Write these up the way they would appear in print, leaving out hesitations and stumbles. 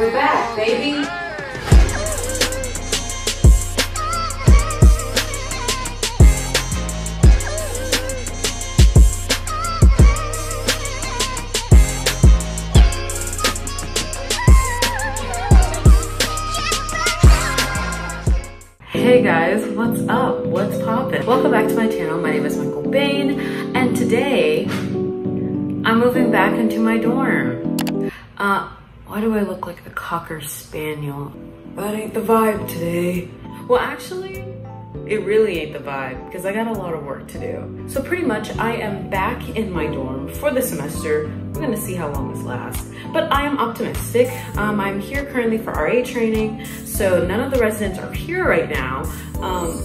We're back, baby. Hey guys, what's up? What's poppin'? Welcome back to my channel. My name is Mykal Bayne, and today I'm moving back into my dorm. Why do I look like a Cocker Spaniel? That ain't the vibe today. Well, actually, it really ain't the vibe because I got a lot of work to do. So pretty much I am back in my dorm for the semester. We're gonna see how long this lasts. But I am optimistic. I'm here currently for RA training, so none of the residents are here right now,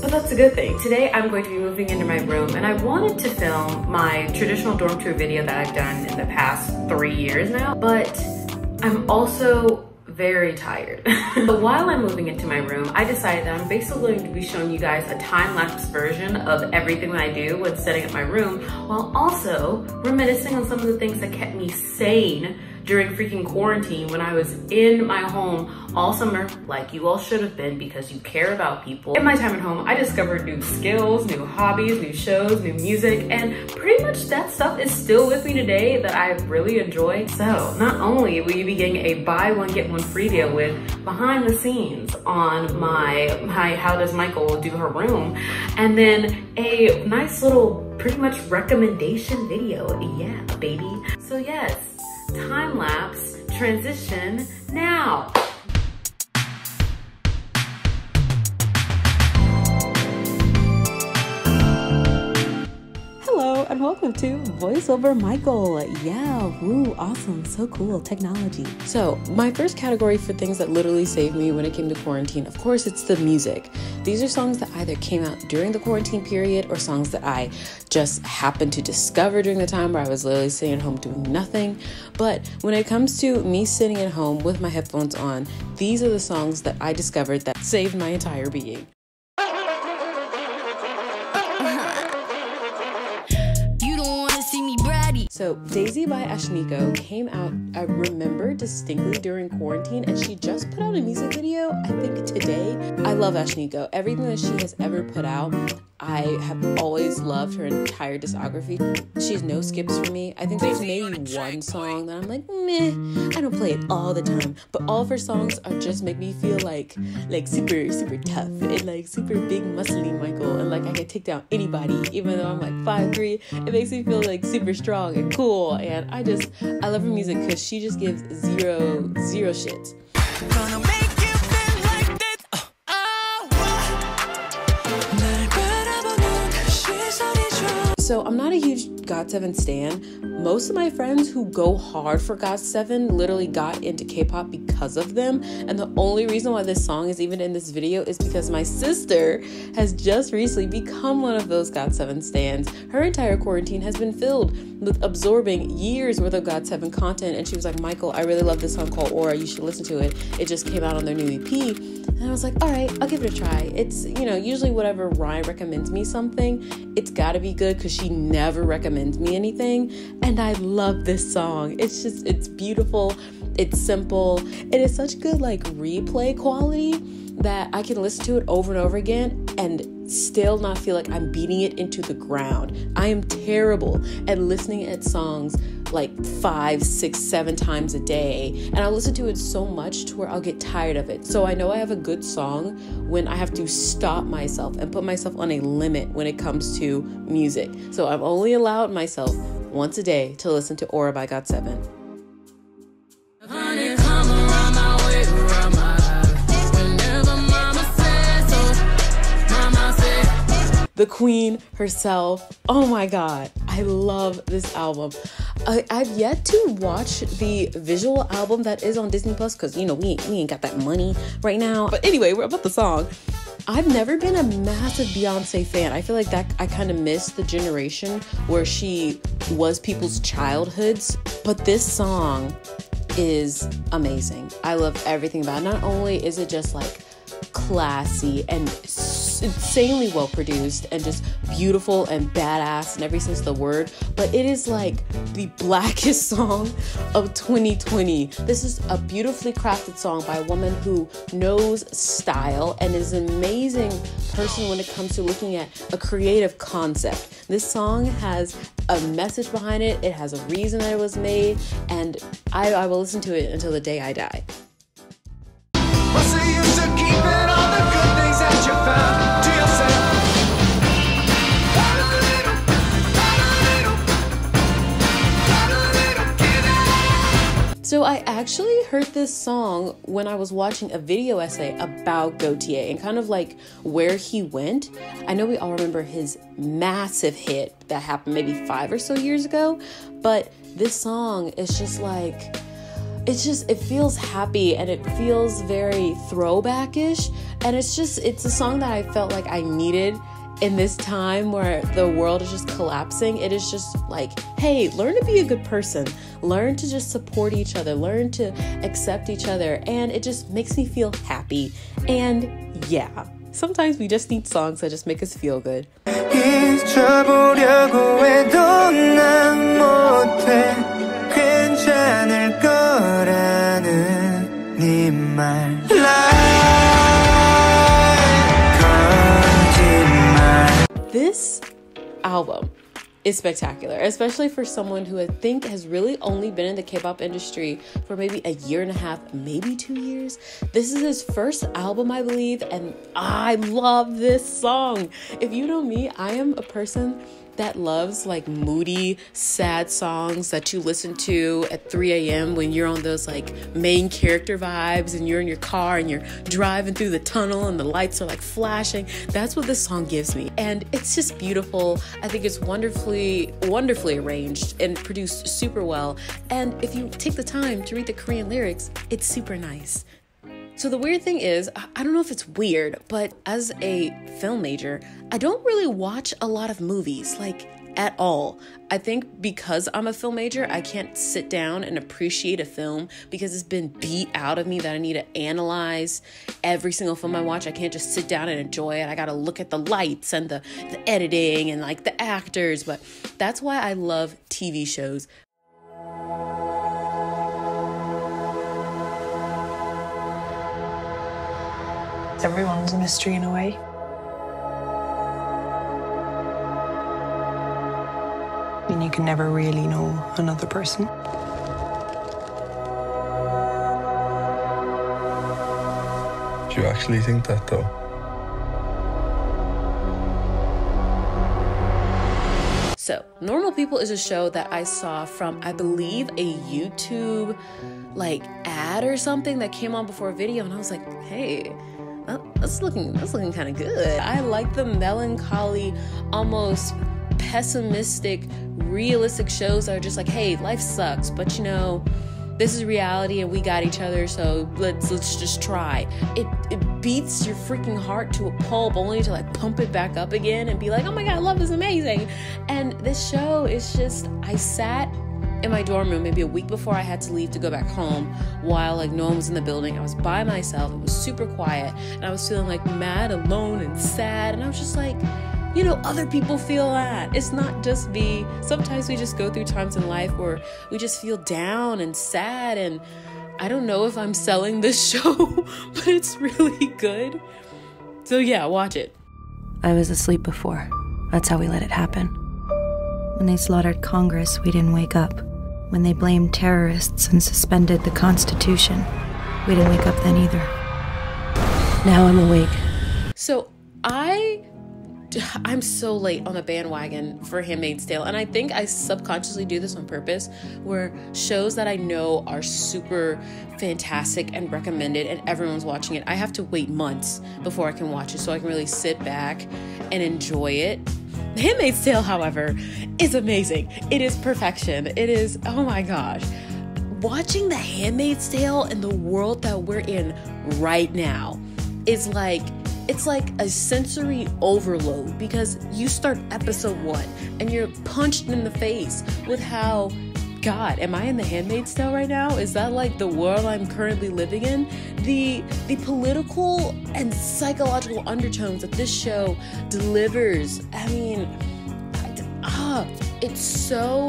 but that's a good thing. Today I'm going to be moving into my room, and I wanted to film my traditional dorm tour video that I've done in the past 3 years now, but I'm also very tired. But while I'm moving into my room, I decided that I'm basically going to be showing you guys a time-lapse version of everything that I do when setting up my room, while also reminiscing on some of the things that kept me sane during freaking quarantine when I was in my home all summer, like you all should have been because you care about people. In my time at home, I discovered new skills, new hobbies, new shows, new music, and pretty much that stuff is still with me today that I really enjoy. So not only will you be getting a buy one get one free deal with behind the scenes on my How Does Mykal Do Her Room, and then a nice little pretty much recommendation video. Yeah, baby. So yes, time lapse transition now. Hello and welcome to Voiceover Mykal. Yeah, woo, awesome, so cool, technology. So my first category for things that literally saved me when it came to quarantine, of course, it's the music. These are songs that either came out during the quarantine period or songs that I just happened to discover during the time where I was literally sitting at home doing nothing. But when it comes to me sitting at home with my headphones on, these are the songs that I discovered that saved my entire being. So Daisy by Ashnikko came out, I remember distinctly during quarantine, and she just put out a music video, I think today. I love Ashnikko. Everything that she has ever put out, I have always loved her entire discography. She has no skips for me. I think there's maybe one song that I'm like, meh, I don't play it all the time. But all of her songs are just make me feel like super, super tough and like super big muscly Mykal. And like I can take down anybody, even though I'm like 5'3". It makes me feel like super strong and cool. And I love her music because she just gives zero shits. Gonna make you feel like this. So I'm not a huge GOT7 stan. Most of my friends who go hard for GOT7 literally got into K-pop because of them. And the only reason why this song is even in this video is because my sister has just recently become one of those GOT7 stans. Her entire quarantine has been filled with absorbing years worth of GOT7 content. And she was like, Mykal, I really love this song called Aura. You should listen to it. It just came out on their new EP. And I was like, all right, I'll give it a try. It's, usually whatever Ryan recommends me something, it's gotta be good because she never recommends me anything. And I love this song. It's beautiful. It's simple. It is such good replay quality that I can listen to it over and over again and still not feel like I'm beating it into the ground. I am terrible at listening at songs like 5, 6, 7 times a day, and I'll listen to it so much to where I'll get tired of it. So I know I have a good song when I have to stop myself and put myself on a limit when it comes to music. So I'm only allowed myself once a day to listen to Aura by GOT7. The queen herself. Oh my god, I love this album. I've yet to watch the visual album that is on Disney Plus because, we ain't got that money right now. But anyway, we're about the song. I've never been a massive Beyonce fan. I feel like that I kind of missed the generation where she was people's childhoods. But this song is amazing. I love everything about it. Not only is it just classy and insanely well produced and just beautiful and badass in every sense of the word, but it is like the blackest song of 2020. This is a beautifully crafted song by a woman who knows style and is an amazing person when it comes to looking at a creative concept. This song has a message behind it. It has a reason that it was made, and I will listen to it until the day I die. What's the use of keeping all the good things that you found to yourself? So I actually heard this song when I was watching a video essay about Gaultier and kind of like where he went. I know we all remember his massive hit that happened maybe 5 or so years ago, but this song is just like, it feels happy and it feels very throwback-ish, and it's a song that I felt like I needed in this time where the world is just collapsing. It is just like, hey, learn to be a good person, learn to just support each other, learn to accept each other, and it just makes me feel happy. And yeah, sometimes we just need songs that just make us feel good. 잊어보려고 해도 난 못해 괜찮을 거라는 네 말 This album is spectacular, especially for someone who I think has really only been in the K-pop industry for maybe a year and a half, maybe 2 years. This is his first album, I believe, and I love this song. If you know me, I am a person that loves like moody, sad songs that you listen to at 3 a.m. when you're on those like main character vibes and you're in your car and you're driving through the tunnel and the lights are like flashing. That's what this song gives me. And it's just beautiful. I think it's wonderfully arranged and produced super well. And if you take the time to read the Korean lyrics, it's super nice. So the weird thing is, I don't know if it's weird, but as a film major, I don't really watch a lot of movies, like at all. I think because I'm a film major, I can't sit down and appreciate a film because it's been beat out of me that I need to analyze every single film I watch. I can't just sit down and enjoy it. I gotta look at the lights and the editing and like the actors, but that's why I love TV shows. Everyone's a mystery in a way. And you can never really know another person. Do you actually think that though? So, Normal People is a show that I saw from, I believe, a YouTube like ad or something that came on before a video, and I was like, hey, that's looking kind of good. I like the melancholy, almost pessimistic, realistic shows that are just like, hey, life sucks, but you know, this is reality and we got each other, so let's just try. It beats your freaking heart to a pulp only to like pump it back up again and be like, oh my god, love is amazing. And this show is just, I sat in my dorm room maybe a week before I had to leave to go back home while like no one was in the building. I was by myself. It was super quiet and I was feeling like mad, alone, and sad. And I was just like, you know, other people feel that. It's not just me. Sometimes we just go through times in life where we just feel down and sad, and I don't know if I'm selling this show, but it's really good. So yeah, watch it. I was asleep before. That's how we let it happen. When they slaughtered Congress, we didn't wake up. When they blamed terrorists and suspended the Constitution, we didn't wake up then either. Now I'm awake. So I'm so late on the bandwagon for Handmaid's Tale, and I think I subconsciously do this on purpose, where shows that I know are super fantastic and recommended and everyone's watching it, I have to wait months before I can watch it so I can really sit back and enjoy it. The Handmaid's Tale, however, is amazing. It is perfection. It is, oh my gosh. Watching The Handmaid's Tale in the world that we're in right now is like, it's like a sensory overload, because you start episode 1 and you're punched in the face with how God, am I in The Handmaid's Tale right now? Is that like the world I'm currently living in? The political and psychological undertones that this show delivers, I mean, it's so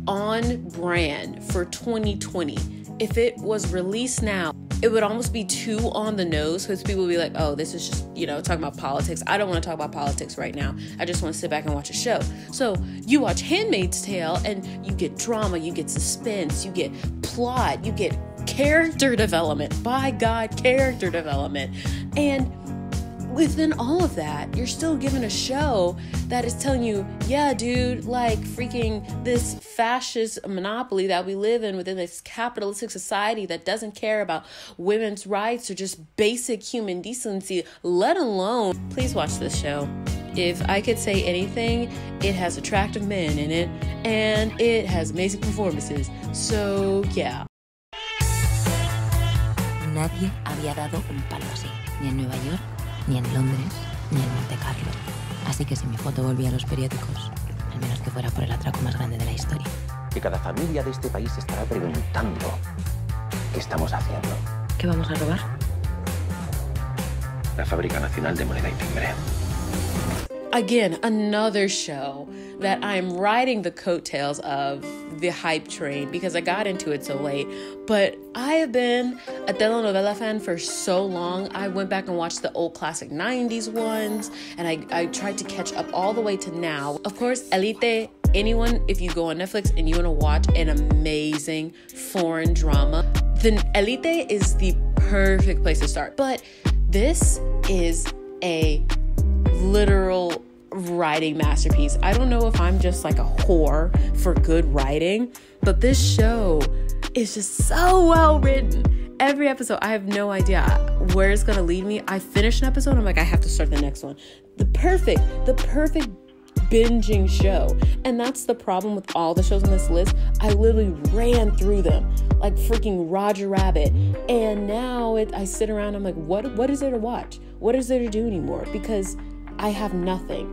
on brand for 2020. If it was released now, it would almost be too on the nose because people would be like, oh, this is just, talking about politics. I don't want to talk about politics right now. I just want to sit back and watch a show. So you watch Handmaid's Tale and you get drama, you get suspense, you get plot, you get character development. By God, character development. And within all of that, you're still given a show that is telling you, yeah, dude, like freaking this fascist monopoly that we live in within this capitalistic society that doesn't care about women's rights or just basic human decency, let alone, please watch this show. If I could say anything, it has attractive men in it and it has amazing performances. So, yeah. Nadie había dado un palo así, ni en Nueva York, ni en Londres, ni en Monte Carlo. Así que si mi foto volvía a los periódicos, al menos que fuera por el atraco más grande de la historia. Que cada familia de este país estará preguntando qué estamos haciendo. ¿Qué vamos a robar? La Fábrica Nacional de Moneda y Timbre. Again, another show that I'm riding the coattails of the hype train because I got into it so late. But I have been a telenovela fan for so long. I went back and watched the old classic 90s ones, and I tried to catch up all the way to now. Of course, Elite, anyone, if you go on Netflix and you want to watch an amazing foreign drama, then Elite is the perfect place to start. But this is a literal writing masterpiece. I don't know if I'm just like a whore for good writing, but this show is just so well written. Every episode, I have no idea where it's gonna lead me. I finish an episode, I'm like, I have to start the next one. The perfect binging show. And that's the problem with all the shows on this list. I literally ran through them like freaking Roger Rabbit. And now I sit around, I'm like, what is there to watch? What is there to do anymore? Because I have nothing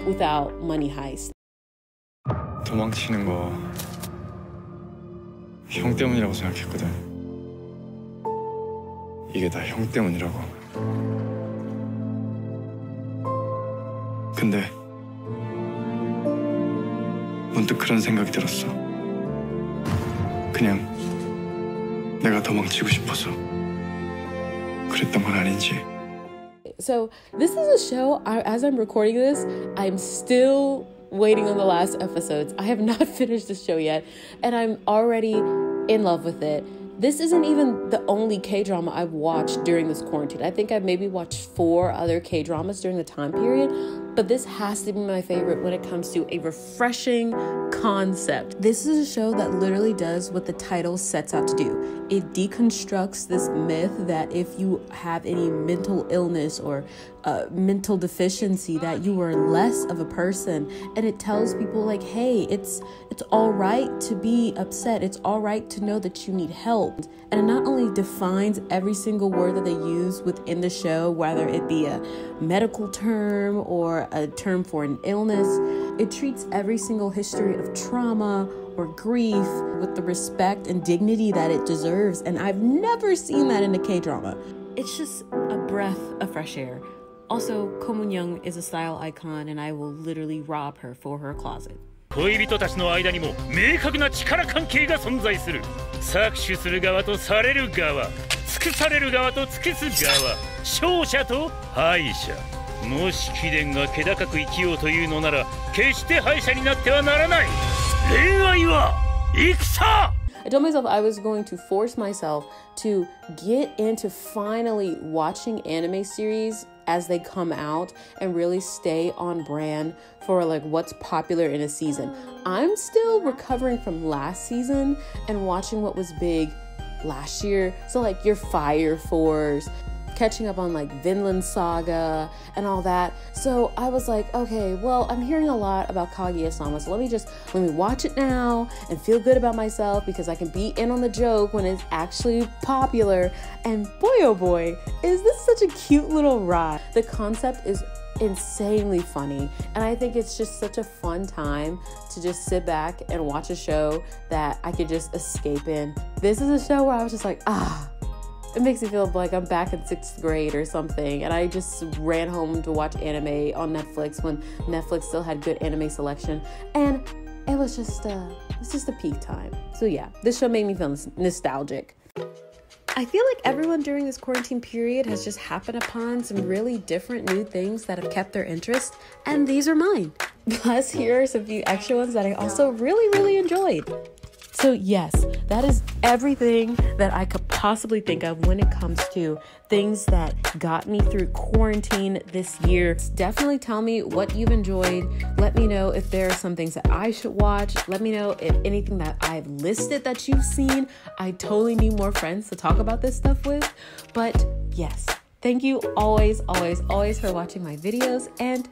without Money Heist. 도망치는 거 형 때문이라고 생각했거든. 이게 다 형 때문이라고. 근데 문득 그런 생각이 들었어. 그냥 내가 도망치고 싶어서 그랬던 건 아닌지. So this is a show, as I'm recording this, I'm still waiting on the last episodes. I have not finished the show yet, and I'm already in love with it. This isn't even the only K-drama I've watched during this quarantine. I think I've maybe watched 4 other K-dramas during the time period, but this has to be my favorite when it comes to a refreshing concept. This is a show that literally does what the title sets out to do. It deconstructs this myth that if you have any mental illness or mental deficiency, that you are less of a person. And it tells people like, hey, it's all right to be upset. It's all right to know that you need help. And it not only defines every single word that they use within the show, whether it be a medical term or a term for an illness, it treats every single history of trauma or grief with the respect and dignity that it deserves. And I've never seen that in a K-drama. It's just a breath of fresh air. Also, Ko Moon-young is a style icon, and I will literally rob her for her closet. 恋人たちの間にも明確な力関係が存在する。搾取する側とされる側、尽くされる側と尽くす側、勝者と敗者。もし貴殿が気高く生きようというのなら、決して敗者になってはならない。恋愛は戦! I told myself I was going to force myself to get into finally watching anime series as they come out and really stay on brand for like what's popular in a season. I'm still recovering from last season and watching what was big last year. So like your Fire Force, catching up on like Vinland Saga and all that. So I was like, okay, well, I'm hearing a lot about Kaguya-sama, so let me watch it now and feel good about myself because I can be in on the joke when it's actually popular. And boy, oh boy, is this such a cute little ride. The concept is insanely funny. And I think it's just such a fun time to just sit back and watch a show that I could just escape in. This is a show where I was just like, it makes me feel like I'm back in 6th grade or something. And I just ran home to watch anime on Netflix when Netflix still had good anime selection. And it was just a peak time. So yeah, this show made me feel nostalgic. I feel like everyone during this quarantine period has just happened upon some really different new things that have kept their interest, and these are mine. Plus, here are some few extra ones that I also really enjoyed. So yes, that is everything that I could possibly think of when it comes to things that got me through quarantine this year. Definitely tell me what you've enjoyed. Let me know if there are some things that I should watch. Let me know if anything that I've listed that you've seen. I totally need more friends to talk about this stuff with. But yes, thank you always for watching my videos, and